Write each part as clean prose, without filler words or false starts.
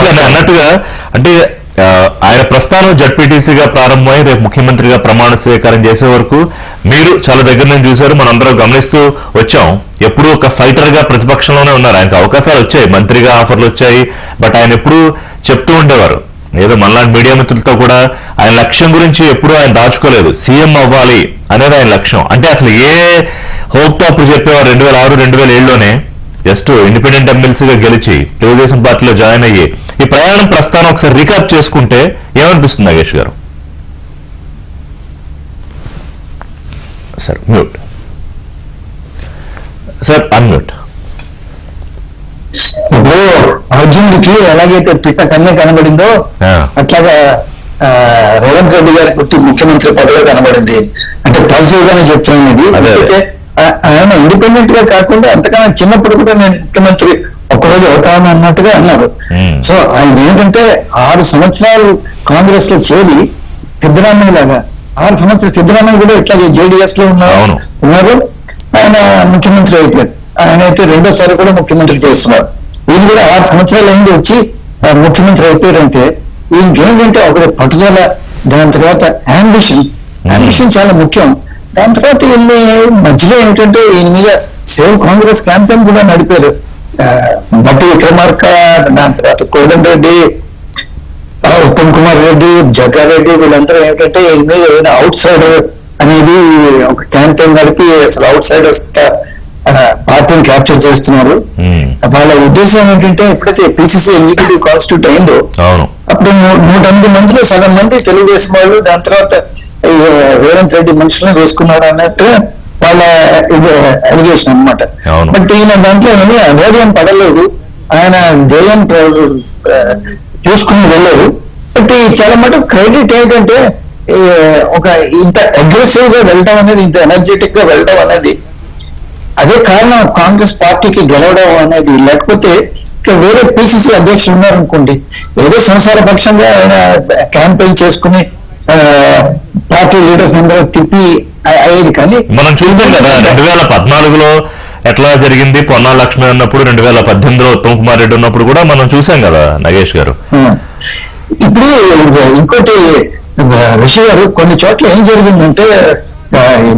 గారు అన్నట్టుగా అంటే ఆయన ప్రస్థానం జడ్పీటీసీగా ప్రారంభమై రేపు ముఖ్యమంత్రిగా ప్రమాణ స్వీకారం చేసే వరకు మీరు చాలా దగ్గర నుంచి చూశారు, మనందరం గమనిస్తూ వచ్చాం. ఎప్పుడు ఒక ఫైటర్ గా ప్రతిపక్షంలోనే ఉన్నారు. ఆయనకు అవకాశాలు వచ్చాయి, మంత్రిగా ఆఫర్లు వచ్చాయి. బట్ ఆయన ఎప్పుడు చెప్తూ ఉండేవారు, ఏదో మనలాంటి మీడియా మిత్రులతో కూడా ఆయన లక్ష్యం గురించి ఎప్పుడూ ఆయన దాచుకోలేదు. సీఎం అవ్వాలి అనేది ఆయన లక్ష్యం. అంటే అసలు ఏ హోప్ తో అప్పుడు చెప్పేవారు 2006, 2007లోనే జస్ట్ ఇండిపెండెంట్ ఎమ్మెల్సీగా గెలిచి తెలుగుదేశం పార్టీలో జాయిన్ అయ్యి ఈ ప్రయాణం ప్రస్థానం ఒకసారి రీకాప్ చేసుకుంటే ఏమనిపిస్తుంది నాగేష్ గారు? Sir mute, sir unmute. ఇప్పుడు అర్జునుడికి ఎలాగైతే పిట్ట కన్నే కనబడిందో అట్లాగా రేవంత్ రెడ్డి గారి పుట్టి ముఖ్యమంత్రి పదవి కనబడింది. అంటే పాజిటివ్ గానే చెప్తున్నాను ఇది. అయితే ఆయన ఇండిపెండెంట్ గా కాకుండా అంతకన్నా చిన్నప్పుడు కూడా నేను ముఖ్యమంత్రి ఒక్కరోజు అవుతాను అన్నట్టుగా అన్నారు. సో ఆయన ఏంటంటే 6 సంవత్సరాలు కాంగ్రెస్ లో చేరి సిద్ధరామయ్య లాగా 6 సంవత్సరాలు సిద్ధరామయ్య కూడా ఇట్లాగే జేడీఎస్ లో ఉన్నారు. ఆయన ముఖ్యమంత్రి అయిపోయారు. ఆయన అయితే రెండోసారి కూడా ముఖ్యమంత్రి చేస్తున్నారు. ఈయన కూడా 6 సంవత్సరాలు అయింది వచ్చి ముఖ్యమంత్రి అయిపోయారంటే ఈయనకేంటంటే ఒకటి పట్టుదల, దాని తర్వాత అంబిషన్ చాలా ముఖ్యం. దాని తర్వాత వీళ్ళు మధ్యలో ఏంటంటే ఈయన మీద సేవ్ కాంగ్రెస్ క్యాంపెయిన్ కూడా నడిపారు. బట్టి విక్రమార్క, దాని తర్వాత కోదండ రెడ్డి, ఉత్తమ్ కుమార్ రెడ్డి, జగ్గారెడ్డి వీళ్ళందరూ ఏంటంటే ఈయన మీద ఏదైనా అవుట్ సైడర్ అనేది ఒక క్యాంపెయిన్ నడిపి అసలు అవుట్ సైడర్స్ పార్టీని క్యాప్చర్ చేస్తున్నారు. వాళ్ళ ఉద్దేశం ఏంటంటే ఎప్పుడైతే పిసిసి ఎగ్జిక్యూటివ్ కాన్స్టిట్యూట్ అయిందో అప్పుడు 108 మందిలో సగం మంది తెలుగుదేశం వాళ్ళు, దాని తర్వాత రేవంత్ రెడ్డి మనుషులను వేసుకున్నారు అన్నట్టు వాళ్ళ ఇది అలిగేషన్ అనమాట. బట్ ఈయన దాంట్లో ఏమీ అధైర్యం పడలేదు, ఆయన ధ్యేయం చూసుకుని వెళ్ళలేదు. బట్ చాలా మటుకు క్రెడిట్ ఏంటంటే ఒక ఇంత అగ్రెసివ్ గా వెళ్ళడం అనేది, ఇంత ఎనర్జెటిక్ గా వెళ్ళడం అనేది అదే కారణం కాంగ్రెస్ పార్టీకి గెలవడం అనేది. లేకపోతే వేరే పిసిసి అధ్యక్షులు ఉన్నారనుకోండి, ఏదో సంసార పక్షంగా ఆయన క్యాంపెయిన్ చేసుకుని పార్టీ లీడర్స్ అందరూ తిప్పి అయ్యేది. కానీ మనం చూసాం కదా 2014లో ఎట్లా జరిగింది, పొన్నాల లక్ష్మి ఉన్నప్పుడు, 2018లో ఉత్తమ్ కుమార్ రెడ్డి ఉన్నప్పుడు కూడా మనం చూసాం కదా నాగేష్ గారు. ఇప్పుడు ఇంకోటి రిషి గారు, కొన్ని చోట్ల ఏం జరిగిందంటే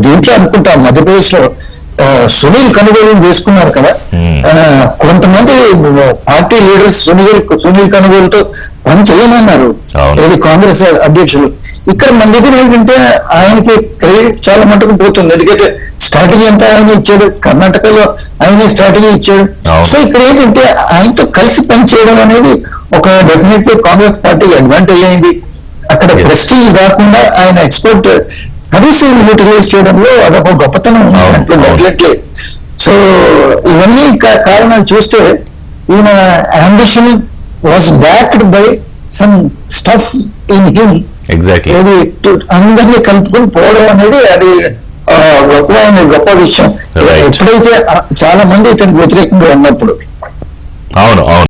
దీంట్లో అనుకుంటా మధ్యప్రదేశ్ లో సునీల్ కనుగోలు వేసుకున్నారు కదా, కొంతమంది పార్టీ లీడర్స్ సునీల్ కనుగోలుతో పని చేయమన్నారు ఏది కాంగ్రెస్ అధ్యక్షులు. ఇక్కడ మన దగ్గర ఏంటంటే ఆయనకి క్రెడిట్ చాలా మటుకు పోతుంది. ఎందుకంటే స్ట్రాటజీ అంతా ఆయన ఇచ్చాడు, కర్ణాటకలో ఆయనే స్ట్రాటజీ ఇచ్చాడు. సో ఇక్కడ ఏంటంటే ఆయనతో కలిసి పనిచేయడం అనేది ఒక డెఫినెట్లీ కాంగ్రెస్ పార్టీకి అడ్వాంటేజ్ అయింది. అక్కడ ప్రెస్టీజ్ కాకుండా ఆయన ఎక్స్పర్ట్ సర్వీస్ యూటిలైజ్ చేయడంలో అదొక గొప్పతనం ఉంది. సో ఇవన్నీ కారణాలు చూస్తే ఈయన ambition was backed by some stuff in him. ఏది అందరినీ కలుపుకొని పోవడం అనేది అది గొప్ప విషయం. ఎప్పుడైతే చాలా మంది ఇతనికి వ్యతిరేకంగా ఉన్నప్పుడు. అవును.